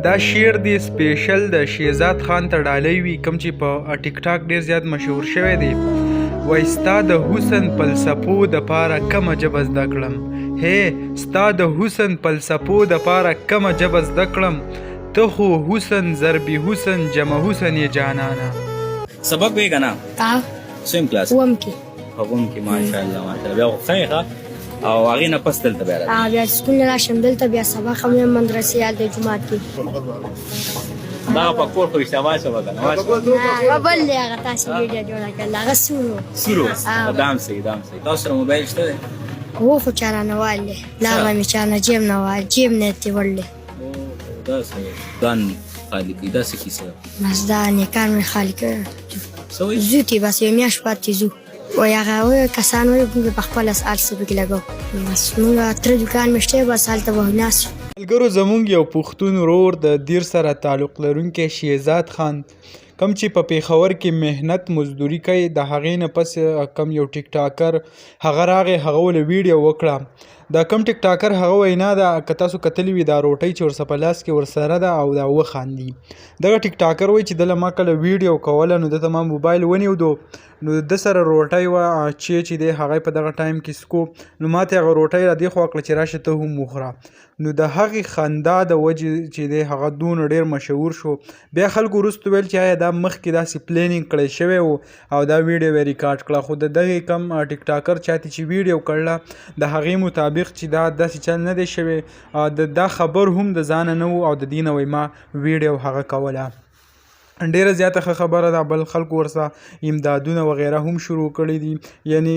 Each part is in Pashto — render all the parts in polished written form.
دا شعر دی سپیشل د شهزاد خان ته ډالۍ وي کوم چې په ټیک ټاک ډیر زیات مشهور شوی دی. وای ستا د حسن فلسفو د پاره کمه ژبه زده کړم، هی ستا د حسن فلسفو د پاره کمه ژبه زده کړم، ته خو حسن ضربی حسن جمع حسن یې جانانه. سبق وی کنه سویم کلاس وم کې وم کې ماشاءالله ماشاءالله. بیا خو خیره او هغې نه پس دلته بیا راځي بیا سکول نه راشم دلته بیا سبق هم یم مدرسې هلته جومات کې. دغه په کور خو اشتباه شوه که نه هغه بل دی هغه تاسې ویډیو جوړه کړله هغه سور و. دام صحیح دام صحیح. تاسو سره موبایل شته دی؟ هو خو چا رانه وال دی لاغه مې چا نه جیب نه وال جیب نه یې تېول دی. داسې ځان خالي کوي دا څه کیسه ده؟ بس دا نیکان مې خالي کړی څه وایي؟ ځو تې بس یو میاشت پاتې ځو وایي هغه وایي کسان وایي موږ په خپله هر څه پکې لګوو. بس موږ تره دوکان مې شته بس هلته به ناست یو. ملګرو زموږ یو پښتون ورور د دیر سره تعلق لرونکی شهزاد خان کم چې په پیښور کې مهنت مزدوري کوي د هغې نه پس کم یو ټیک ټاکر هغه راغی هغه ولې ویډیو وکړه. دا کم ټیک ټاکر هغه وینا ده که تاسو کتلی وي دا روټۍ چې ورسره په لاس کې ورسره ده او دا وخاندي. دغه ټیک ټاکر وایي چې دله ما کله ویډیو کوله نو دته ما موبایل ونیودو نو د سره روټۍ وه چې دی هغه په دغه ټایم کې سکو نو ماته هغه روټۍ را دې خوا کړه چې راشه ته هم وخوره. نو د هغې خندا د وجې چې دی هغه دونه ډېر مشهور شو. بیا خلکو وروسته ویل چې آیا دا مخکې داسې پلینینګ کړی شوی و او دا ویډیو یې ریکارډ کړه خو د دغې کم ټیک ټاکر چاته چې ویډیو کړله د هغې مطابق چې دا داسې چل نه دی شوی دا خبر هم د ځانه نه و او د دې نه وایي ما ویډیو هغه کوله. ډیره زیاته ښه خبره ده. بل خلکو ورسره امدادونه وغیره هم شروع کړي دي. یعنی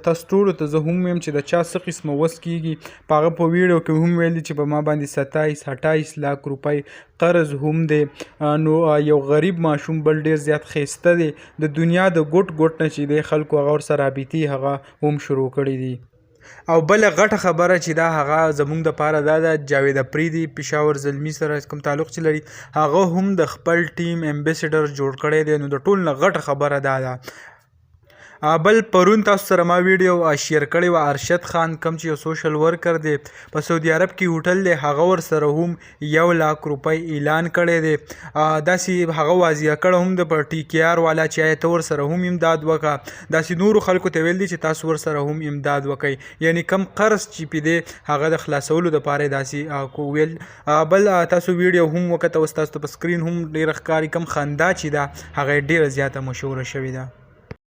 تاسو ټولو ته زه هم ویم چې د چا څه قسمه وس کېږي په هغه په ویډیو کې هم ویلي چې په ما باندې 27-28 لاک روپۍ قرض هم دی. نو یو غریب ماشوم بل ډیر زیات ښایسته دی د دنیا د ګوټ ګوټ نه چې دی خلکو هغه ورسره رابطې هغه هم شروع کړي دي. او بله غټه خبره چې دا هغه زموږ دپاره دا ده جاوید افریدي پېښور زلمي سره کوم تعلق چې لري هغه هم د خپل ټیم امبیسډر جوړ کړی دی. نو د ټول نه غټه خبره دا ده. بل پرون تاسو سره ما ویډیو شیر کړی و ارشد خان کوم چې یو سوشل ورکر دی په سعودي عرب کې هوټل دی هغه ورسره هم 1 لاک روپۍ اعلان کړی دی. داسې هغه واضح کړی هم د په ټي کې آر والا چې ته ورسره هم امداد وکړه. داسې نورو خلکو ته ویل دي چې تاسو ورسره هم امداد وکړئ یعنی کم قرض چې پې دی هغه د خلاصولو دپاره یې داسې کو ویل. بل تاسو ویډیو هم وکته اوس تاسو ته په سکرین هم ډېره ښکاري کم خندا چې ده هغه یې ډېره زیاته مشهوره شوې ده.